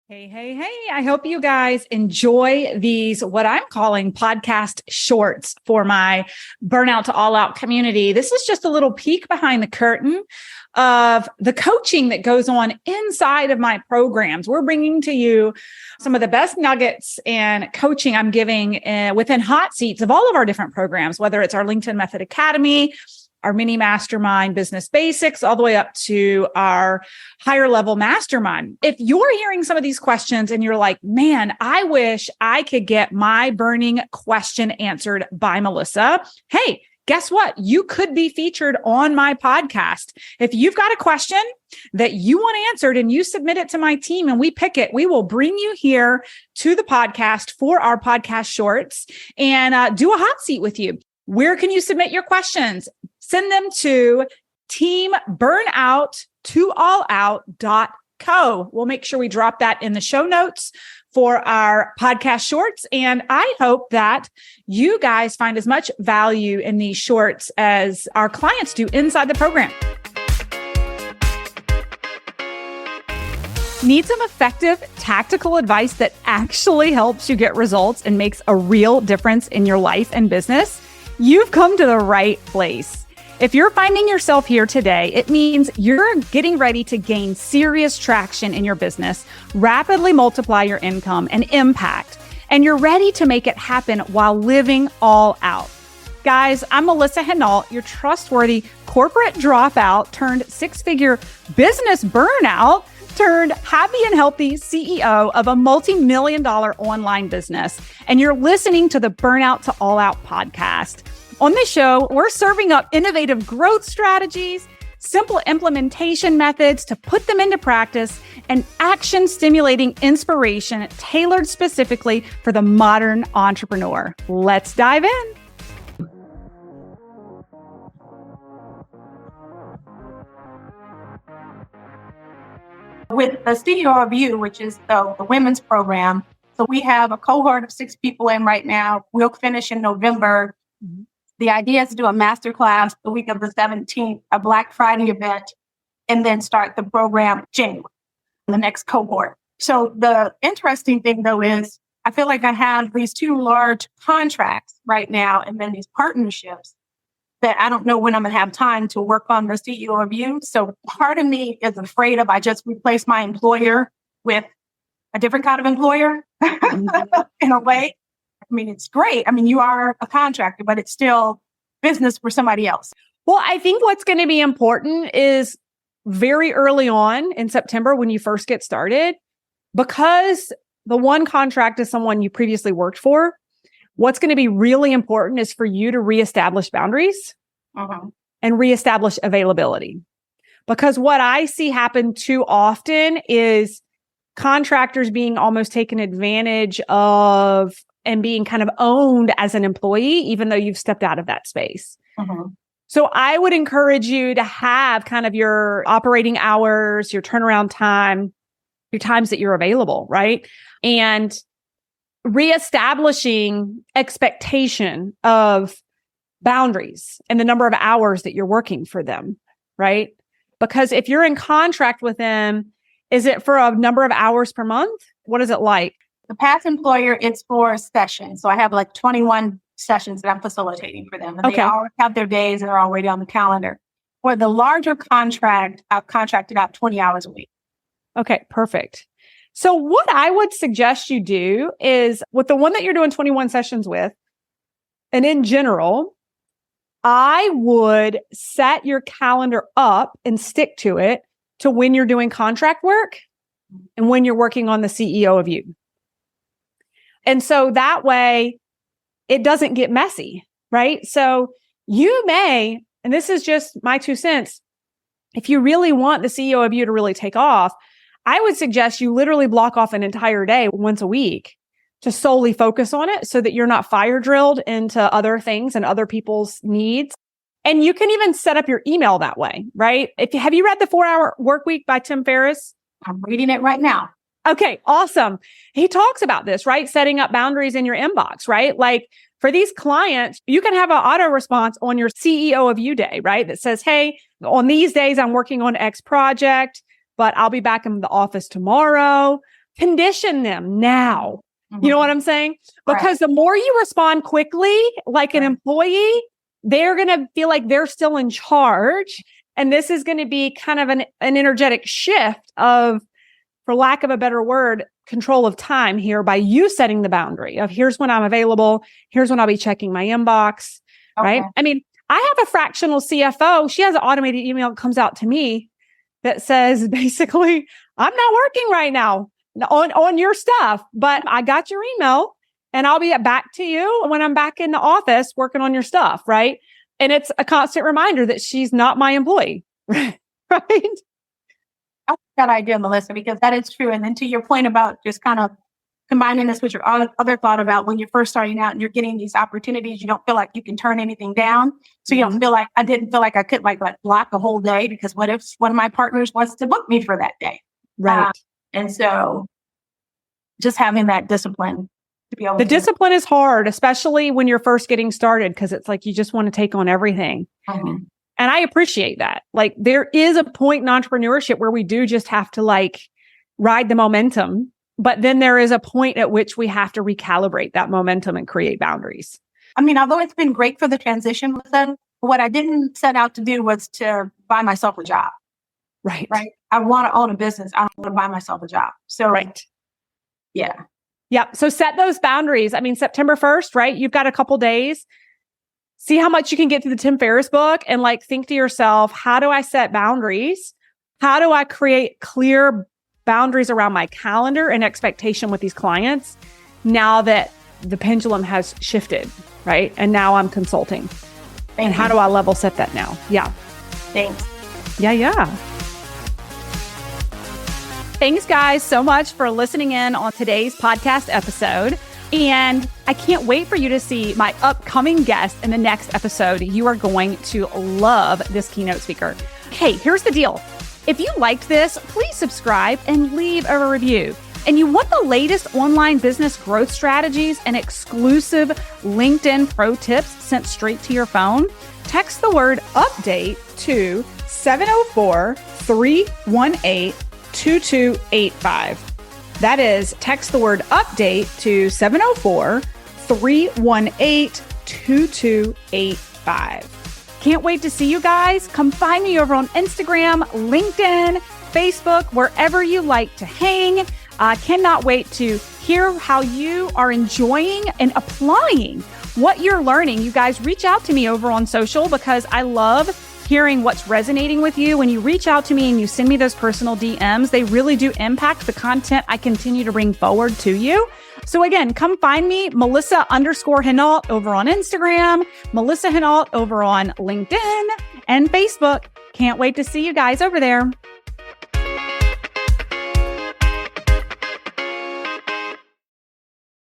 Hey, hey, hey. I hope you guys enjoy these, what I'm calling podcast shorts for my Burnout to All Out community. This is just a little peek behind the curtain of the coaching that goes on inside of my programs. We're bringing to you some of the best nuggets and coaching I'm giving within hot seats of all of our different programs, whether it's our LinkedIn Method Academy, our mini mastermind business basics, all the way up to our higher level mastermind. If you're hearing some of these questions and you're like, man, I wish I could get my burning question answered by Melissa. Hey, guess what? You could be featured on my podcast. If you've got a question that you want answered and you submit it to my team and we pick it, we will bring you here to the podcast for our podcast shorts and do a hot seat with you. Where can you submit your questions? Send them to teamburnouttooallout.co. We'll make sure we drop that in the show notes for our podcast shorts. And I hope that you guys find as much value in these shorts as our clients do inside the program. Need some effective tactical advice that actually helps you get results and makes a real difference in your life and business? You've come to the right place. If you're finding yourself here today, it means you're getting ready to gain serious traction in your business, rapidly multiply your income and impact, and you're ready to make it happen while living all out. Guys, I'm Melissa Hinault, your trustworthy corporate dropout turned six-figure business burnout turned happy and healthy CEO of a multi-million-dollar online business. And you're listening to the Burnout to All Out podcast. On this show, we're serving up innovative growth strategies, simple implementation methods to put them into practice, and action-stimulating inspiration tailored specifically for the modern entrepreneur. Let's dive in. With the CEO of You, which is the women's program, so we have a cohort of 6 people in right now. We'll finish in November. The idea is to do a masterclass the week of the 17th, a Black Friday event, and then start the program January, the next cohort. So the interesting thing, though, is I feel like I have these 2 large contracts right now and then these partnerships that I don't know when I'm going to have time to work on the CEO of You. So part of me is afraid of I just replace my employer with a different kind of employer in a way. I mean, it's great. I mean, you are a contractor, but it's still business for somebody else. Well, I think what's going to be important is very early on in September when you first get started, because the one contract is someone you previously worked for. What's going to be really important is for you to reestablish boundaries and reestablish availability. Because what I see happen too often is contractors being almost taken advantage of and being kind of owned as an employee, even though you've stepped out of that space. So I would encourage you to have kind of your operating hours, your turnaround time, your times that you're available, right? And reestablishing expectation of boundaries and the number of hours that you're working for them, right? Because if you're in contract with them, is it for a number of hours per month? What is it like? The past employer, it's for sessions. So I have like 21 sessions that I'm facilitating for them. And they all have their days and are already on the calendar. For the larger contract, I've contracted out 20 hours a week. Okay, perfect. So what I would suggest you do is with the one that you're doing 21 sessions with, and in general, I would set your calendar up and stick to it to when you're doing contract work and when you're working on the CEO of You. And so that way it doesn't get messy, right? So you may, and this is just my 2 cents, if you really want the CEO of You to really take off, I would suggest you literally block off an entire day once a week to solely focus on it so that you're not fire drilled into other things and other people's needs. And you can even set up your email that way, right? Have you read The 4-Hour Workweek by Tim Ferriss? I'm reading it right now. Okay, awesome. He talks about this, right? Setting up boundaries in your inbox, right? Like for these clients, you can have an auto response on your CEO of You day, right? That says, hey, on these days, I'm working on X project, but I'll be back in the office tomorrow condition them now. Mhm. You know what I'm saying? Because the more you respond quickly, like an employee, they're going to feel like they're still in charge. And this is going to be kind of an energetic shift of, for lack of a better word, control of time here by you setting the boundary of here's when I'm available. Here's when I'll be checking my inbox, right? I mean, I have a fractional CFO. She has an automated email that comes out to me that says, basically, I'm not working right now on your stuff, but I got your email and I'll be back to you when I'm back in the office working on your stuff, right? And it's a constant reminder that she's not my employee, right? I like that idea, Melissa, because that is true. And then to your point about just kind of combining this with your other thought about when you're first starting out and you're getting these opportunities, you don't feel like you can turn anything down. So you don't feel like, I didn't feel like I could like block a whole day because what if one of my partners wants to book me for that day? Right. And so just having that discipline to be able The discipline is hard, especially when you're first getting started, because it's like you just want to take on everything. Mhm. And I appreciate that. Like there is a point in entrepreneurship where we do just have to like ride the momentum, but then there is a point at which we have to recalibrate that momentum and create boundaries. I mean, although it's been great for the transition with them, what I didn't set out to do was to buy myself a job. Right. Right. I want to own a business. I don't want to buy myself a job. So, yeah. Yeah. So set those boundaries. I mean, September 1st, right? You've got a couple days. See how much you can get through the Tim Ferriss book and like think to yourself, how do I set boundaries? How do I create clear boundaries around my calendar and expectation with these clients now that the pendulum has shifted, right? And now I'm consulting. And how do I level set that now? Yeah. Thanks. Yeah. Thanks, guys, so much for listening in on today's podcast episode. And I can't wait for you to see my upcoming guest in the next episode. You are going to love this keynote speaker. Hey, here's the deal. If you liked this, please subscribe and leave a review. And you want the latest online business growth strategies and exclusive LinkedIn pro tips sent straight to your phone? Text the word update to 704-318-2285. That is, text the word update to 704-318-2285. Can't wait to see you guys. Come find me over on Instagram, LinkedIn, Facebook, wherever you like to hang. I cannot wait to hear how you are enjoying and applying what you're learning. You guys reach out to me over on social because I love hearing what's resonating with you. When you reach out to me and you send me those personal DMs, they really do impact the content I continue to bring forward to you. So again, come find me, Melissa_Hinault over on Instagram, Melissa Hinault over on LinkedIn and Facebook. Can't wait to see you guys over there.